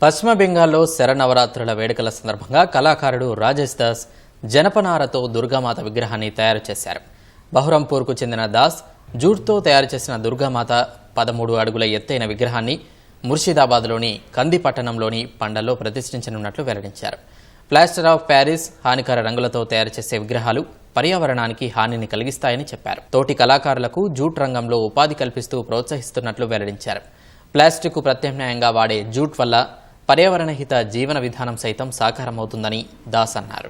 పశ్చిమ బెంగాల్లో శరన్నవరాత్రుల వేడుకల సందర్భంగా కళాకారుడు రాజేష్ దాస్ జనపనారతో దుర్గామాత విగ్రహాన్ని తయారు చేశారు. బహురంపూర్కు చెందిన దాస్ జూట్తో తయారు చేసిన దుర్గామాత 13 అడుగుల ఎత్తైన విగ్రహాన్ని ముర్షిదాబాద్లోని కంది పట్టణంలోని పండల్లో ప్రతిష్ఠించనున్నట్లు వెల్లడించారు. ప్లాస్టర్ ఆఫ్ ప్యారిస్ హానికర రంగులతో తయారు చేసే విగ్రహాలు పర్యావరణానికి హానిని కలిగిస్తాయని చెప్పారు. తోటి కళాకారులకు జూట్ రంగంలో ఉపాధి కల్పిస్తూ ప్రోత్సహిస్తున్నట్లు వెల్లడించారు. ప్లాస్టిక్ ప్రత్యామ్నాయంగా వాడే జూట్ వల్ల పర్యావరణహిత జీవన విధానం సైతం సాకారమవుతుందని దాస్ అన్నారు.